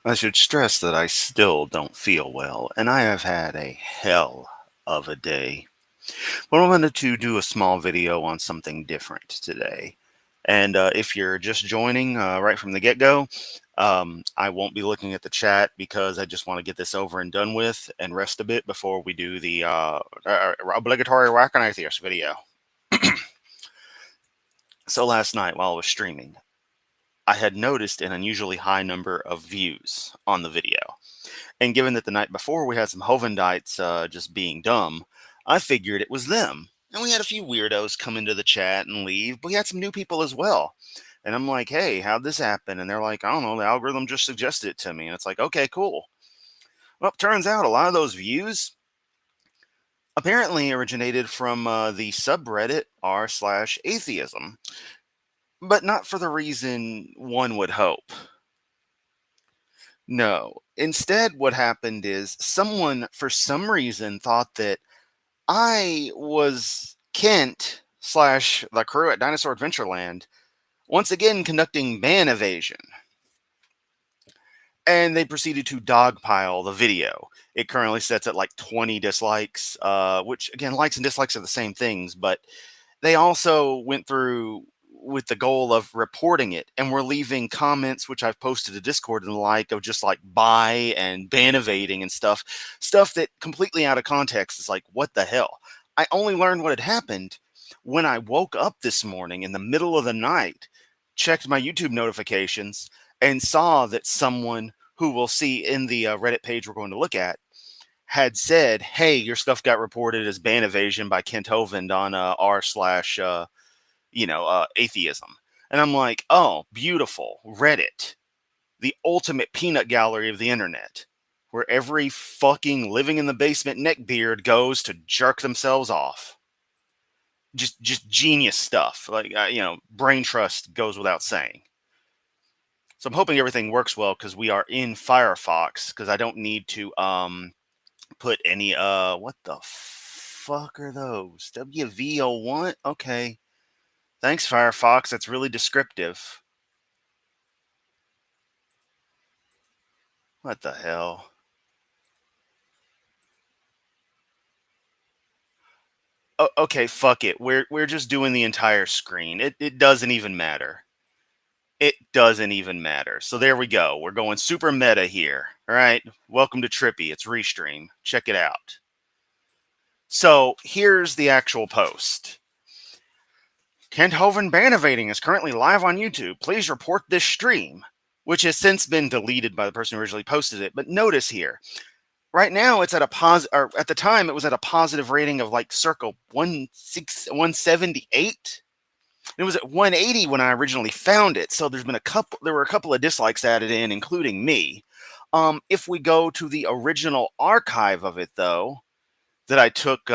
I should stress that I still don't feel well, and I have had a hell of a day. But I wanted to do a small video on something different today. And if you're just joining right from the get go, I won't be looking at the chat because I just want to get this over and done with and rest a bit before we do the obligatory Whack an Atheist video. So last night while I was streaming, I had noticed an unusually high number of views on the video. And given that the night before we had some Hovindites just being dumb, I figured it was them. And we had a few weirdos come into the chat and leave, but we had some new people as well. And I'm like, hey, how'd this happen? And they're like, I don't know, the algorithm just suggested it to me. And it's like, okay, cool. Well, turns out a lot of those views apparently originated from the subreddit r/atheism, but not for the reason one would hope. No. Instead, what happened is someone, for some reason, thought that I was Kent slash the crew at Dinosaur Adventureland, once again conducting ban evasion. And they proceeded to dogpile the video. It currently sits at like 20 dislikes, which, again, likes and dislikes are the same things, but they also went through with the goal of reporting it and were leaving comments, which I've posted to Discord and the like, of just like buy and ban evading and stuff that completely out of context is like, what the hell? I only learned what had happened when I woke up this morning in the middle of the night, checked my YouTube notifications, and saw that someone who we'll see in the Reddit page we're going to look at had said, hey, your stuff got reported as ban evasion by Kent Hovind on r/atheism. And I'm like, oh, beautiful. Reddit, the ultimate peanut gallery of the internet, where every fucking living in the basement neckbeard goes to jerk themselves off. Just genius stuff. Like, brain trust goes without saying. So I'm hoping everything works well because we are in Firefox, because I don't need to put any what the fuck are those? WV01? Okay. Thanks, Firefox. That's really descriptive. What the hell? Okay, fuck it. We're just doing the entire screen. It doesn't even matter. It doesn't even matter. So there we go. We're going super meta here. All right. Welcome to Trippy. It's Restream. Check it out. So here's the actual post. Kent Hovind ban evading is currently live on YouTube. Please report this stream, which has since been deleted by the person who originally posted it. But notice here, right now it's at a or at the time it was at a positive rating of like circa 178. It was at 180 when I originally found it. So there were a couple of dislikes added in, including me. If we go to the original archive of it, though, that I took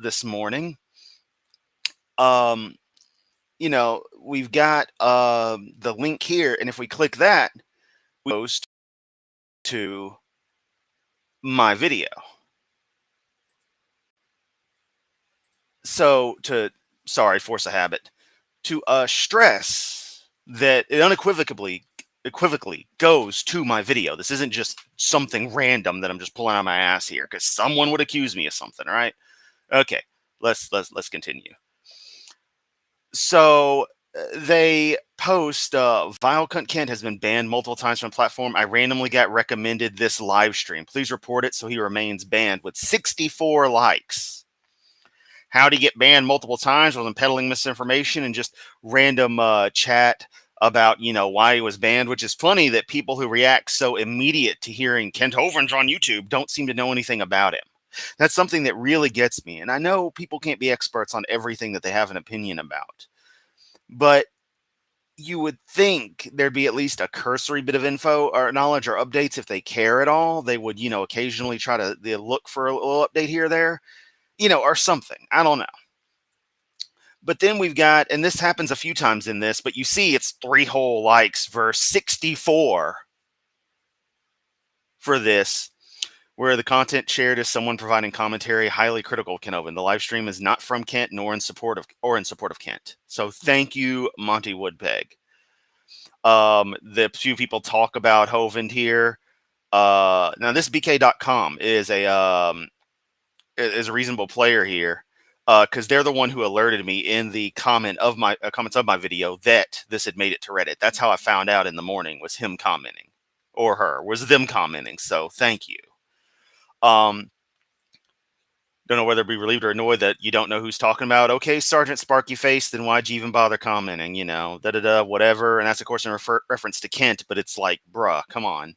this morning, we've got the link here, and if we click that, it goes to my video. So force a habit, to stress that it unequivocally goes to my video. This isn't just something random that I'm just pulling out of my ass here, because someone would accuse me of something. All right. Okay. Let's continue. So they post, Vile Cunt Kent has been banned multiple times from the platform. I randomly got recommended this live stream. Please report it so he remains banned, with 64 likes. How did he get banned multiple times? Was him peddling misinformation and just random chat about, why he was banned, which is funny that people who react so immediate to hearing Kent Hovind's on YouTube don't seem to know anything about him. That's something that really gets me. And I know people can't be experts on everything that they have an opinion about, but you would think there'd be at least a cursory bit of info or knowledge or updates. If they care at all, they would, occasionally try to look for a little update here or there, or something. I don't know. But then we've got, and this happens a few times in this, but you see it's 3 whole likes versus 64 for this, where the content shared is someone providing commentary highly critical of Kent Hovind. The live stream is not from Kent nor in support of Kent. So thank you, Monty Woodpeg. The few people talk about Hovind here. Now this BK.com is a reasonable player here, because they're the one who alerted me in the comments of my video that this had made it to Reddit. That's how I found out in the morning, was him commenting, or her, was them commenting. So thank you. Don't know whether to be relieved or annoyed that you don't know who's talking about. Okay, Sergeant Sparky Face, then why'd you even bother commenting? You know, whatever. And that's of course in reference to Kent, but it's like, bruh, come on.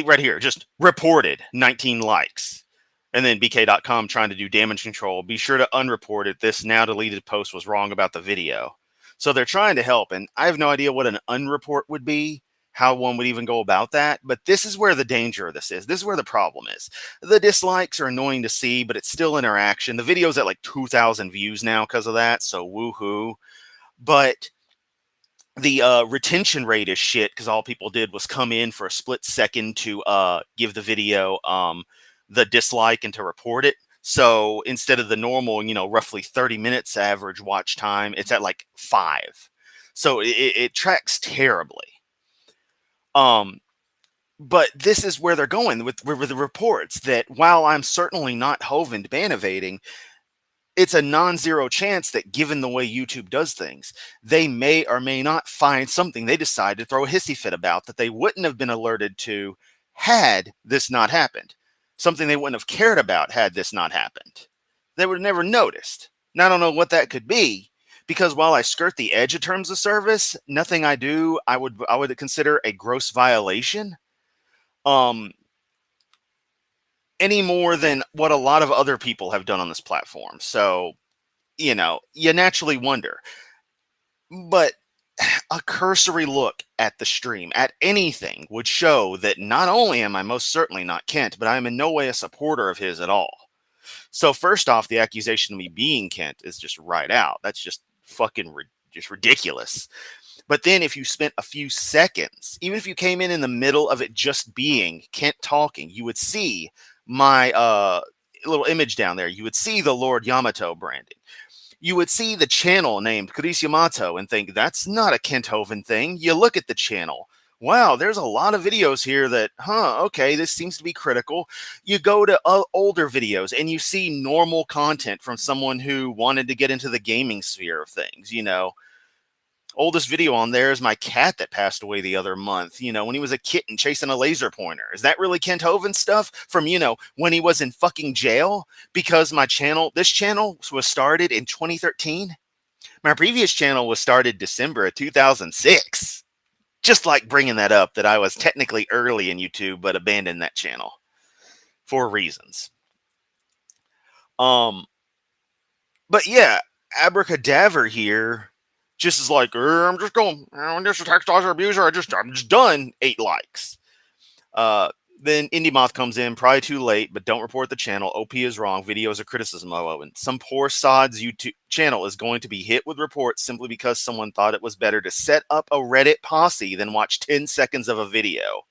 Right here, just reported 19 likes. And then BK.com trying to do damage control. Be sure to unreport it. This now deleted post was wrong about the video. So they're trying to help, and I have no idea what an unreport would be, how one would even go about that. But this is where the danger of this is. This is where the problem is. The dislikes are annoying to see, but it's still interaction. The video's at like 2,000 views now because of that, so woohoo. But the retention rate is shit because all people did was come in for a split second to give the video the dislike and to report it. So instead of the normal, roughly 30 minutes average watch time, it's at like 5. So it tracks terribly. But this is where they're going with the reports that while I'm certainly not Hovind ban evading, it's a non-zero chance that given the way YouTube does things, they may or may not find something they decide to throw a hissy fit about that they wouldn't have been alerted to had this not happened. Something they wouldn't have cared about had this not happened. They would have never noticed. Now, I don't know what that could be, because while I skirt the edge of terms of service, nothing I do I would consider a gross violation. Any more than what a lot of other people have done on this platform. So, you naturally wonder. But a cursory look at the stream, at anything, would show that not only am I most certainly not Kent, but I am in no way a supporter of his at all. So first off, the accusation of me being Kent is just right out. That's just fucking just ridiculous. But then if you spent a few seconds, even if you came in the middle of it just being Kent talking, you would see my little image down there. You would see the Lord Yamato branding. You would see the channel named Chris Yamato and think, that's not a Kent Hovind thing. You look at the channel. Wow, there's a lot of videos here that, okay, this seems to be critical. You go to older videos and you see normal content from someone who wanted to get into the gaming sphere of things, Oldest video on there is my cat that passed away the other month, when he was a kitten chasing a laser pointer. Is that really Kent Hovind stuff from, when he was in fucking jail? Because this channel was started in 2013. My previous channel was started December of 2006. Just like bringing that up, that I was technically early in YouTube, but abandoned that channel for reasons. But yeah, Abracadaver here just is like, I'm just going, this is text abuser. I'm just done. 8 likes. Then Indie Moth comes in, probably too late, but don't report the channel. OP is wrong. Video is a criticism of Owen. Some poor sod's YouTube channel is going to be hit with reports simply because someone thought it was better to set up a Reddit posse than watch 10 seconds of a video.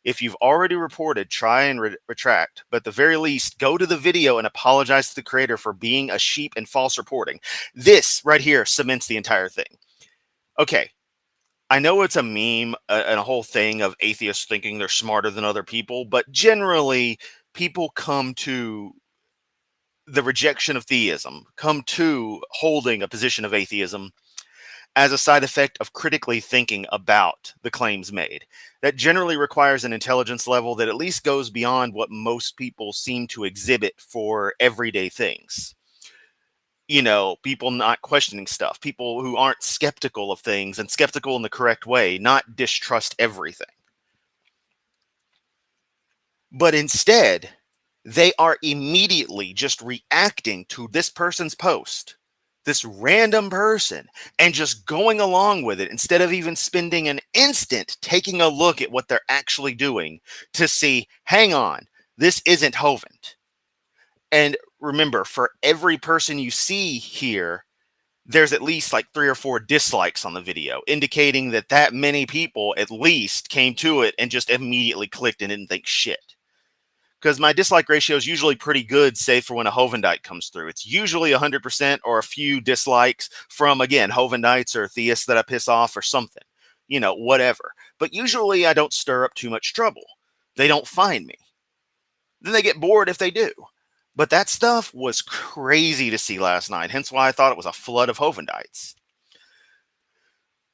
If you've already reported, try and retract, but at the very least, go to the video and apologize to the creator for being a sheep and false reporting. This right here cements the entire thing. Okay, I know it's a meme and a whole thing of atheists thinking they're smarter than other people, but generally, people come to the rejection of theism, come to holding a position of atheism as a side effect of critically thinking about the claims made. That generally requires an intelligence level that at least goes beyond what most people seem to exhibit for everyday things. People not questioning stuff, people who aren't skeptical of things and skeptical in the correct way, not distrust everything. But instead, they are immediately just reacting to this person's post, this random person, and just going along with it instead of even spending an instant taking a look at what they're actually doing to see, hang on, this isn't Hovind. And remember, for every person you see here, there's at least like 3 or 4 dislikes on the video, indicating that many people at least came to it and just immediately clicked and didn't think shit. because my dislike ratio is usually pretty good, save for when a Hovindite comes through. It's usually 100% or a few dislikes from, again, Hovindites or theists that I piss off or something, whatever. But usually I don't stir up too much trouble. They don't find me. Then they get bored if they do. But that stuff was crazy to see last night, hence why I thought it was a flood of Hovindites.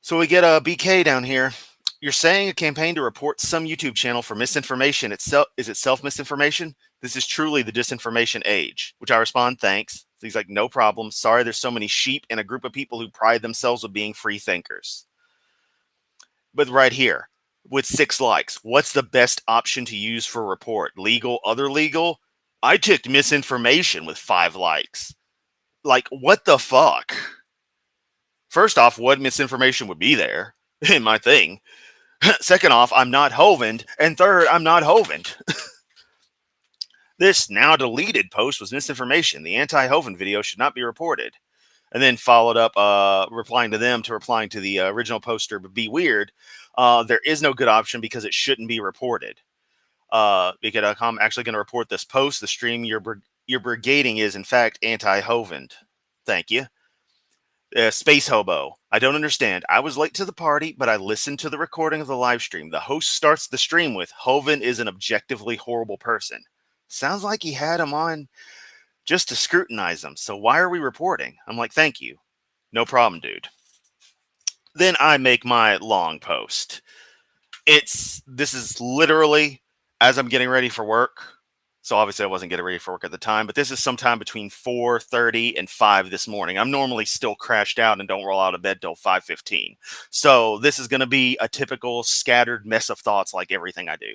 So we get a BK down here. You're saying a campaign to report some YouTube channel for misinformation is itself misinformation? This is truly the disinformation age. Which I respond, thanks. He's like, no problem. Sorry there's so many sheep in a group of people who pride themselves with being free thinkers. But right here, with 6 likes, what's the best option to use for report? Legal, other legal? I ticked misinformation with 5 likes. Like, what the fuck? First off, what misinformation would be there in my thing? Second off, I'm not Hovind. And third, I'm not Hovind. This now deleted post was misinformation. The anti-Hovind video should not be reported. And then followed up replying to the original poster, but be weird. There is no good option because it shouldn't be reported. Because I'm actually going to report this post. The stream you're brigading is, in fact, anti-Hovind. Thank you. Space Hobo. I don't understand. I was late to the party, but I listened to the recording of the live stream. The host starts the stream with, Hovind is an objectively horrible person. Sounds like he had him on just to scrutinize him. So why are we reporting? I'm like, thank you. No problem, dude. Then I make my long post. This is literally as I'm getting ready for work. So obviously I wasn't getting ready for work at the time, but this is sometime between 4:30 and 5 this morning. I'm normally still crashed out and don't roll out of bed till 5:15. So this is going to be a typical scattered mess of thoughts like everything I do.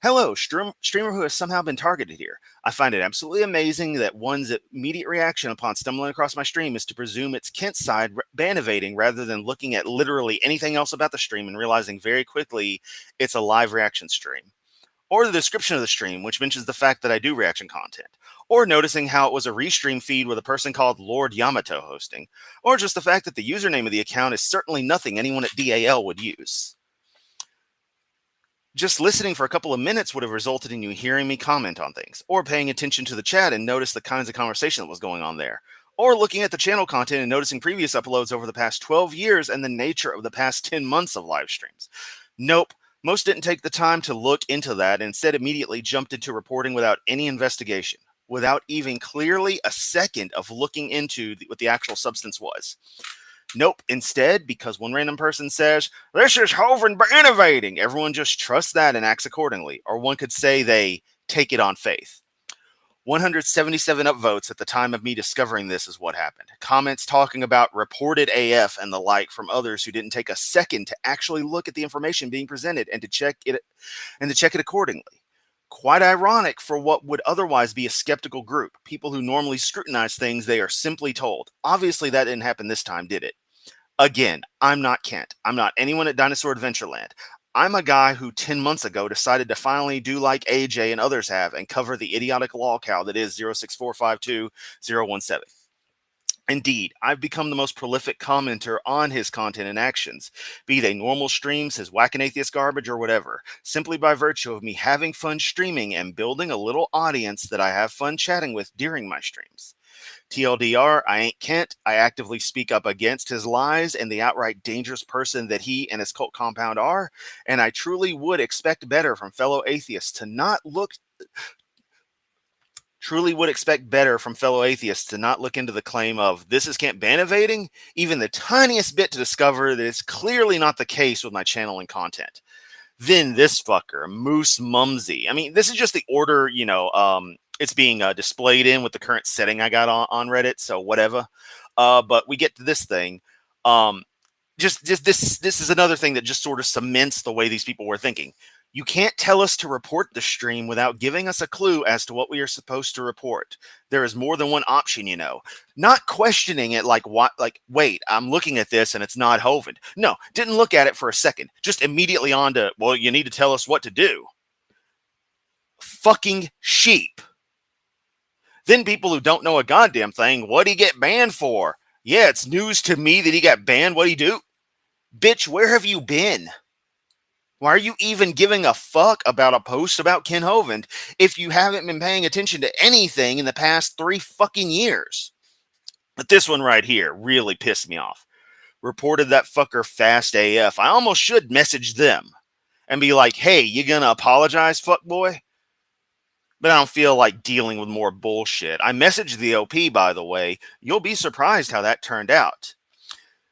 Hello, streamer who has somehow been targeted here. I find it absolutely amazing that one's immediate reaction upon stumbling across my stream is to presume it's Kent's side ban evading rather than looking at literally anything else about the stream and realizing very quickly it's a live reaction stream. Or the description of the stream, which mentions the fact that I do reaction content. Or noticing how it was a restream feed with a person called Lord Yamato hosting. Or just the fact that the username of the account is certainly nothing anyone at DAL would use. Just listening for a couple of minutes would have resulted in you hearing me comment on things, or paying attention to the chat and notice the kinds of conversation that was going on there, or looking at the channel content and noticing previous uploads over the past 12 years and the nature of the past 10 months of live streams. Nope, most didn't take the time to look into that and instead immediately jumped into reporting without any investigation, without even clearly a second of looking into what the actual substance was. Nope. Instead, because one random person says, this is Hovind innovating, everyone just trusts that and acts accordingly. Or one could say they take it on faith. 177 upvotes at the time of me discovering this is what happened. Comments talking about reported AF and the like from others who didn't take a second to actually look at the information being presented and to check it accordingly. Quite ironic for what would otherwise be a skeptical group, people who normally scrutinize things they are simply told. Obviously, that didn't happen this time, did it? Again, I'm not Kent. I'm not anyone at Dinosaur Adventureland. I'm a guy who 10 months ago decided to finally do like AJ and others have and cover the idiotic lolcow that is 06452017. Indeed, I've become the most prolific commenter on his content and actions, be they normal streams, his whack and atheist garbage, or whatever, simply by virtue of me having fun streaming and building a little audience that I have fun chatting with during my streams. TLDR, I ain't Kent. I actively speak up against his lies and the outright dangerous person that he and his cult compound are, and I truly would expect better from fellow atheists to not look into the claim of this is Kent ban evading, even the tiniest bit to discover that it's clearly not the case with my channel and content. Then this fucker, Moose Mumsy. I mean, this is just the order, it's being displayed in with the current setting I got on Reddit, so whatever. But we get to this thing. Just this is another thing that just sort of cements the way these people were thinking. You can't tell us to report the stream without giving us a clue as to what we are supposed to report. There is more than one option, Not questioning it wait, I'm looking at this and it's not Hovind. No, didn't look at it for a second. Just immediately on to, well, you need to tell us what to do. Fucking sheep. Then people who don't know a goddamn thing, what'd he get banned for? Yeah, it's news to me that he got banned. What'd he do? Bitch, where have you been? Why are you even giving a fuck about a post about Ken Hovind if you haven't been paying attention to anything in the past 3 fucking years? But this one right here really pissed me off. Reported that fucker fast AF. I almost should message them and be like, hey, you gonna apologize, fuckboy? But I don't feel like dealing with more bullshit. I messaged the OP, by the way. You'll be surprised how that turned out.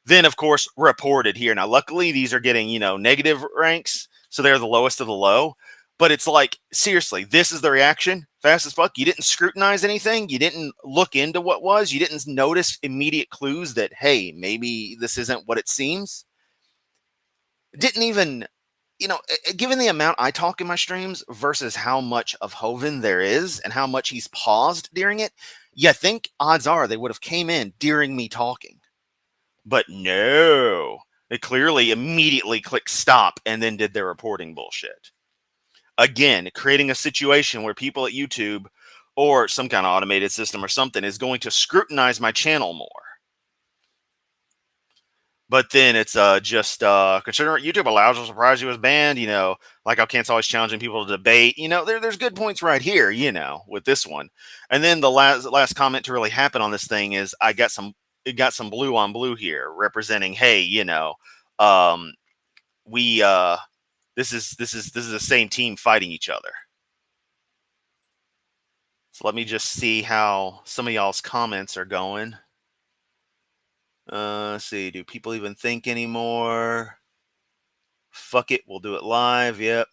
Then, of course, reported here. Now, luckily, these are getting, negative ranks. So they're the lowest of the low. But it's like, seriously, this is the reaction? Fast as fuck. You didn't scrutinize anything. You didn't look into what was. You didn't notice immediate clues that, hey, maybe this isn't what it seems. Didn't even, given the amount I talk in my streams versus how much of Hovind there is and how much he's paused during it, you think odds are they would have came in during me talking. But no, they clearly immediately clicked stop and then did their reporting bullshit. Again, creating a situation where people at YouTube or some kind of automated system or something is going to scrutinize my channel more. But then it's just considering YouTube allows us to surprise you as banned, like how Kent's always challenging people to debate. There's good points right here, with this one. And then the last comment to really happen on this thing is it got some blue on blue here representing, hey, we this is the same team fighting each other. So let me just see how some of y'all's comments are going. Let's see. Do people even think anymore? Fuck it. We'll do it live. Yep.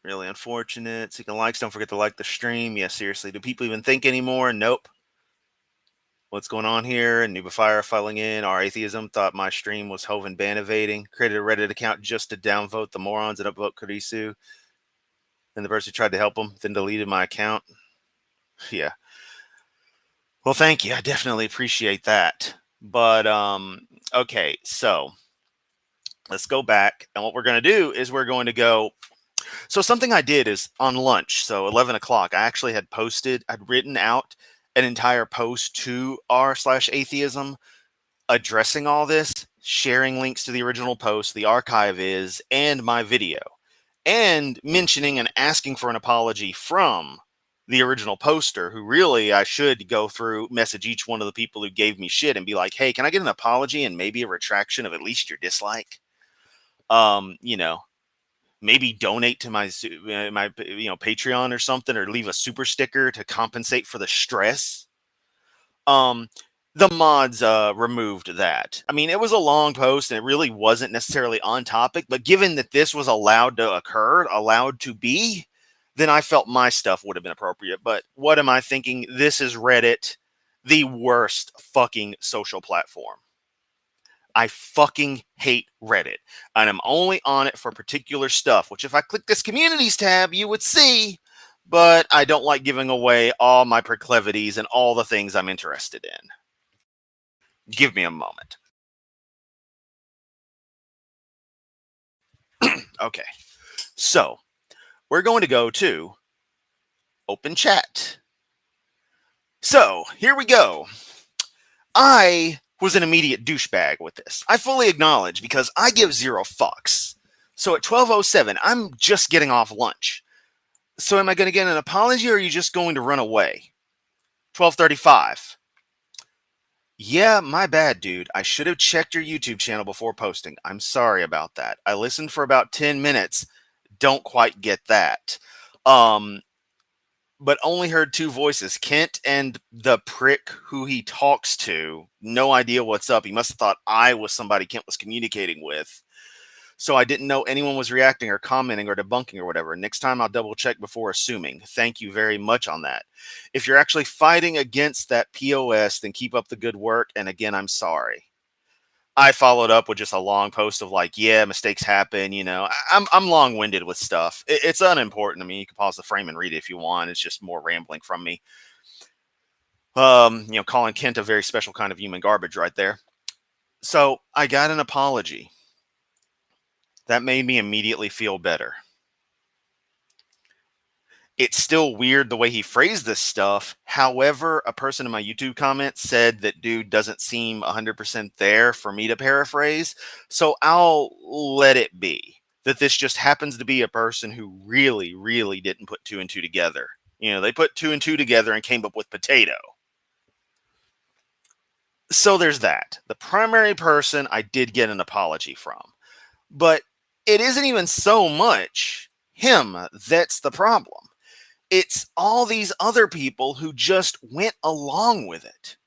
Really unfortunate. Seeking likes. Don't forget to like the stream. Yeah, seriously. Do people even think anymore? Nope. What's going on here? Noobifier filing in. Our atheism thought my stream was Hovind ban evading. Created a Reddit account just to downvote the morons and upvote Kurisu. Then the person tried to help him, then deleted my account. Yeah. Well, thank you. I definitely appreciate that. But okay, so let's go back. And what we're going to do is we're going to go. So something I did is on lunch, so 11 o'clock, I actually I'd written out an entire post to r/atheism addressing all this, sharing links to the original post, the archive is, and my video, and mentioning and asking for an apology from the original poster, who really I should go through, message each one of the people who gave me shit and be like, hey, can I get an apology and maybe a retraction of at least your dislike? Maybe donate to my Patreon or something, or leave a super sticker to compensate for the stress. The mods removed that. I mean, it was a long post and it really wasn't necessarily on topic, but given that this was allowed to be, then I felt my stuff would have been appropriate. But what am I thinking? This is Reddit, the worst fucking social platform. I fucking hate Reddit, and I'm only on it for particular stuff, which if I click this communities tab, you would see, but I don't like giving away all my proclivities and all the things I'm interested in. Give me a moment. Okay, so we're going to go to open chat. So here we go. I was an immediate douchebag with this. I fully acknowledge because I give zero fucks. So at 12:07, I'm just getting off lunch. So am I going to get an apology, or are you just going to run away? 12:35. Yeah, my bad, dude. I should have checked your YouTube channel before posting. I'm sorry about that. I listened for about 10 minutes. Don't quite get that. But only heard two voices, Kent and the prick who he talks to. No idea what's up. He must have thought I was somebody Kent was communicating with. So I didn't know anyone was reacting or commenting or debunking or whatever. Next time I'll double check before assuming. Thank you very much on that. If you're actually fighting against that POS, then keep up the good work. And again, I'm sorry. I followed up with just a long post of like, yeah, mistakes happen. I'm long-winded with stuff. It's unimportant. I mean, you can pause the frame and read it if you want. It's just more rambling from me. Calling Kent a very special kind of human garbage right there. So I got an apology. That made me immediately feel better. It's still weird the way he phrased this stuff. However, a person in my YouTube comment said that dude doesn't seem 100% there for me to paraphrase. So I'll let it be that this just happens to be a person who really, really didn't put two and two together. You know, they put two and two together and came up with potato. So there's that. The primary person I did get an apology from. But it isn't even so much him that's the problem. It's all these other people who just went along with it,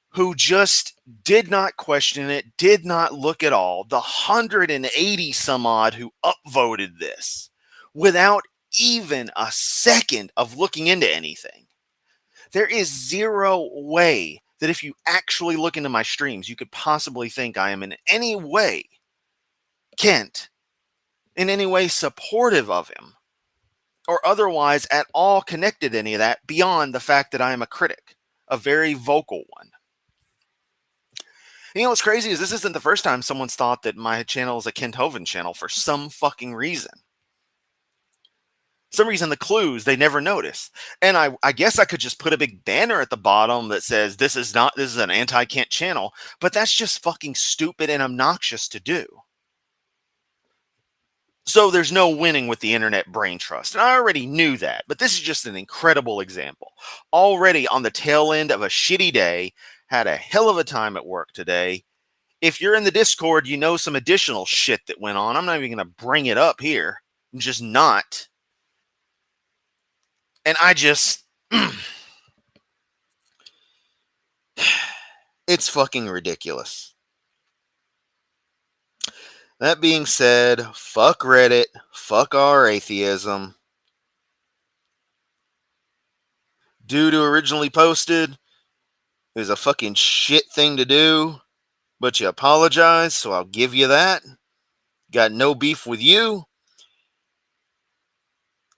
who just did not question it, did not look at all. The 180 some odd who upvoted this without even a second of looking into anything. There is zero way that if you actually look into my streams, you could possibly think I am in any way, Kent, in any way supportive of him, or otherwise at all connected to any of that beyond the fact that I am a critic, a very vocal one. You know what's crazy is this isn't the first time someone's thought that my channel is a Kent HOVIND channel for some fucking reason. Some reason the clues they never notice. And I guess I could just put a big banner at the bottom that says this is an anti-Kent channel, but that's just fucking stupid and obnoxious to do. So there's no winning with the internet brain trust. And I already knew that, but this is just an incredible example. Already on the tail end of a shitty day, had a hell of a time at work today. If you're in the Discord, you know some additional shit that went on. I'm not even going to bring it up here. I'm just not. And I just... it's fucking ridiculous. That being said, fuck Reddit, fuck our atheism. Dude who originally posted, it was a fucking shit thing to do, but you apologize, so I'll give you that. Got no beef with you.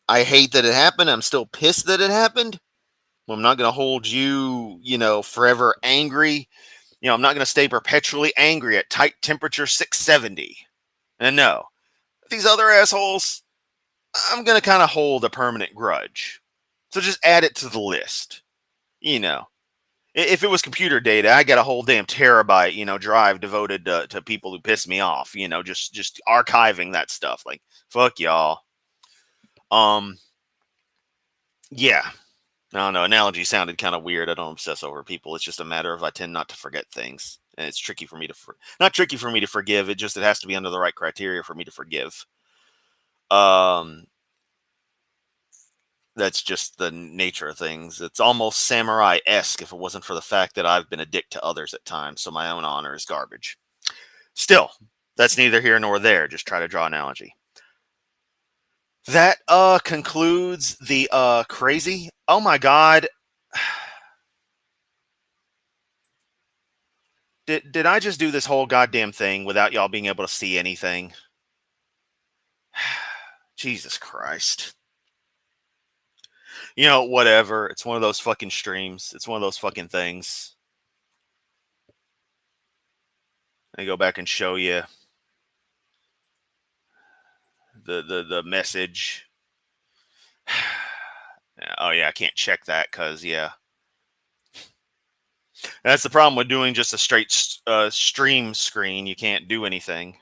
I hate that it happened. I'm still pissed that it happened. I'm not going to hold you, forever angry. I'm not going to stay perpetually angry at tight temperature 670. And no, these other assholes, I'm going to kind of hold a permanent grudge. So just add it to the list. If it was computer data, I got a whole damn terabyte, drive devoted to people who piss me off, just archiving that stuff. Like, fuck y'all. Yeah. I don't know. Analogy sounded kind of weird. I don't obsess over people. It's just a matter of I tend not to forget things. And it's tricky for me to not tricky for me to forgive. It has to be under the right criteria for me to forgive. That's just the nature of things. It's almost samurai-esque if it wasn't for the fact that I've been a dick to others at times, so my own honor is garbage. Still, that's neither here nor there. Just try to draw an analogy. That concludes the crazy. Oh my god. Did I just do this whole goddamn thing without y'all being able to see anything? Jesus Christ. Whatever. It's one of those fucking streams. It's one of those fucking things. I go back and show you the message. Oh yeah, I can't check that because yeah. That's the problem with doing just a straight stream screen. You can't do anything.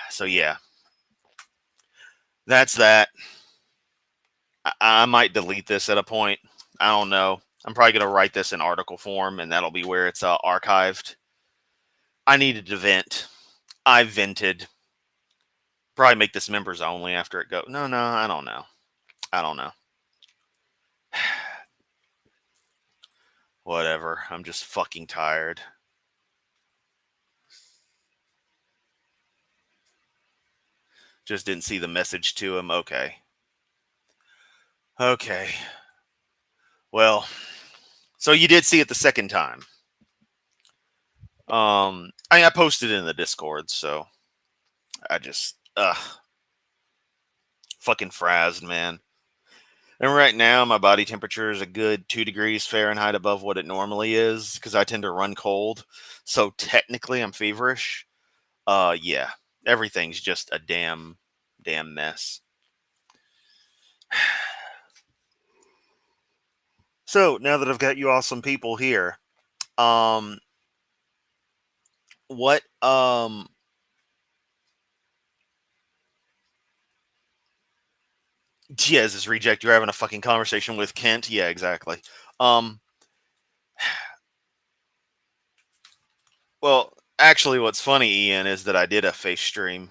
So yeah. That's that. I might delete this at a point. I don't know. I'm probably going to write this in article form, and that'll be where it's archived. I needed to vent. I vented. Probably make this members only after it goes. No, I don't know. Whatever. I'm just fucking tired. Just didn't see the message to him. Okay. Well, so you did see it the second time. I posted it in the Discord, so I just fucking frazzed, man. And right now, my body temperature is a good 2 degrees Fahrenheit above what it normally is because I tend to run cold. So technically, I'm feverish. Yeah, everything's just a damn mess. So now that I've got you awesome people here, um, what yeah, is this reject? You're having a fucking conversation with Kent? Yeah, exactly. Um, well, actually, what's funny, Ian, is that I did a face stream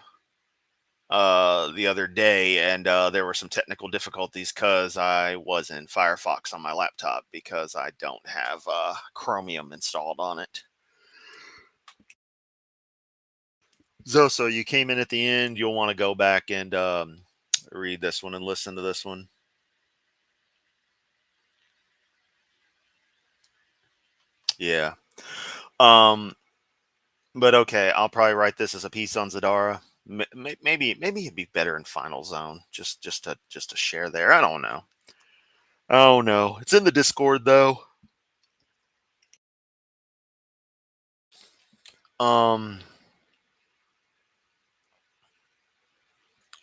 the other day, and there were some technical difficulties because I was in Firefox on my laptop because I don't have Chromium installed on it. So you came in at the end. You'll want to go back and read this one and listen to this one. Yeah. Um, but okay, I'll probably write this as a piece on Zadara. Maybe it'd be better in Final Zone, just to share there. I don't know. Oh no, it's in the Discord though. Um,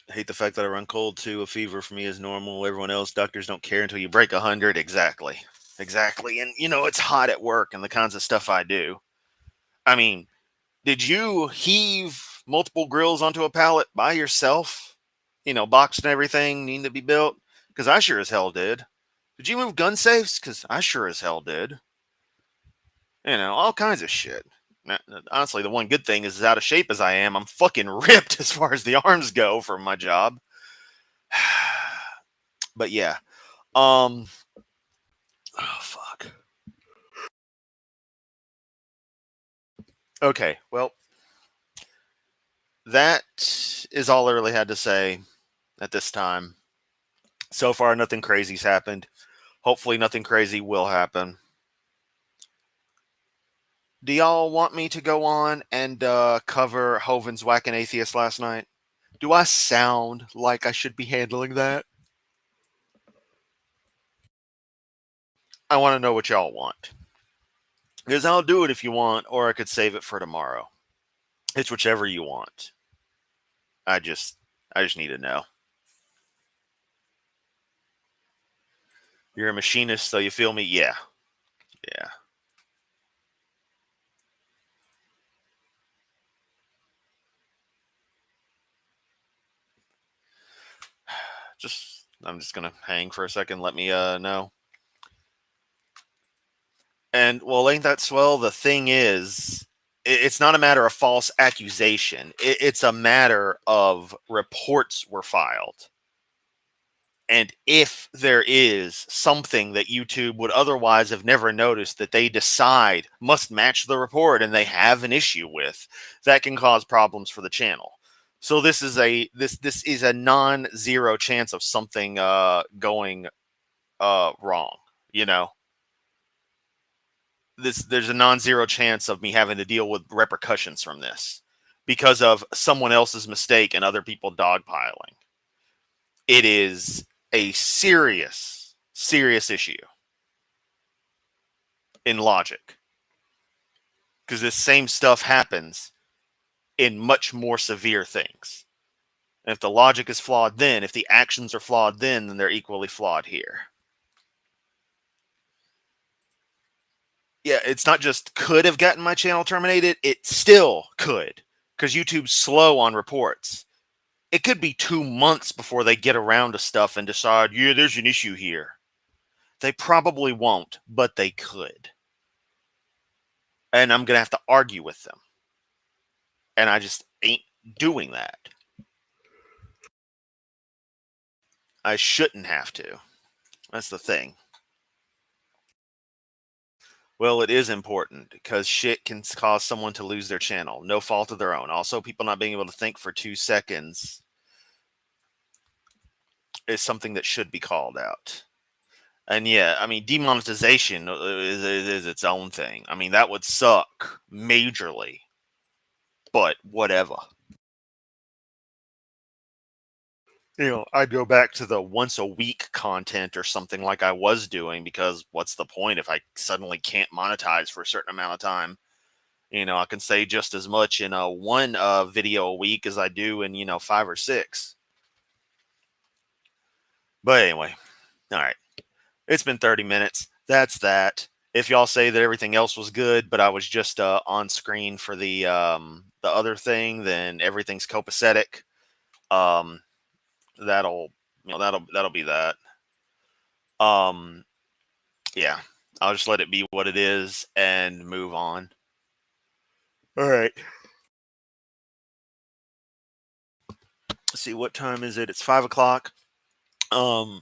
I hate the fact that I run cold too. A fever for me is normal. Everyone else, doctors don't care until you break 100. Exactly, exactly. And it's hot at work and the kinds of stuff I do. I mean, did you heave multiple grills onto a pallet by yourself? Boxed and everything needing to be built? Because I sure as hell did. Did you move gun safes? Because I sure as hell did. All kinds of shit. Honestly, the one good thing is, as out of shape as I am, I'm fucking ripped as far as the arms go from my job. But yeah. Oh, fuck. Okay, well, that is all I really had to say at this time. So far, nothing crazy's happened. Hopefully, nothing crazy will happen. Do y'all want me to go on and cover Hovind's Whackin' Atheist last night? Do I sound like I should be handling that? I want to know what y'all want. Because I'll do it if you want, or I could save it for tomorrow. It's whichever you want. I just need to know. You're a machinist, so you feel me? Yeah. Yeah. I'm just gonna hang for a second. Let me know. And well, ain't that swell? The thing is, it's not a matter of false accusation. It's a matter of reports were filed. And if there is something that YouTube would otherwise have never noticed that they decide must match the report and they have an issue with, that can cause problems for the channel. So this is a non-zero chance of something going wrong. There's a non-zero chance of me having to deal with repercussions from this because of someone else's mistake and other people dogpiling. It is a serious issue in logic, because this same stuff happens in much more severe things. And if the logic is flawed then, if the actions are flawed then they're equally flawed here. Yeah, it's not just could have gotten my channel terminated, it still could, because YouTube's slow on reports. It could be 2 months before they get around to stuff and decide, yeah, there's an issue here. They probably won't, but they could. And I'm going to have to argue with them. And I just ain't doing that. I shouldn't have to. That's the thing. Well, it is important because shit can cause someone to lose their channel. No fault of their own. Also, people not being able to think for 2 seconds is something that should be called out. And yeah, I mean, demonetization is its own thing. I mean, that would suck majorly. But whatever. I'd go back to the once a week content or something like I was doing, because what's the point if I suddenly can't monetize for a certain amount of time? I can say just as much in a one video a week as I do in 5 or 6. But anyway, all right. It's been 30 minutes. That's that. If y'all say that everything else was good, but I was just on screen for the other thing, then everything's copacetic. Um, that'll that'll be that. Um, yeah, I'll just let it be what it is and move on. All right. Let's see, what time is it? It's 5 o'clock. Um,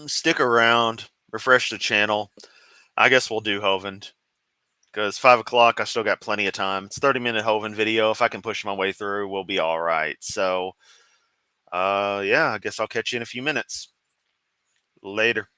Stick around, refresh the channel. I guess we'll do Hovind because 5 o'clock. I still got plenty of time. It's 30-minute Hovind video. If I can push my way through, we'll be all right. So, yeah, I guess I'll catch you in a few minutes. Later.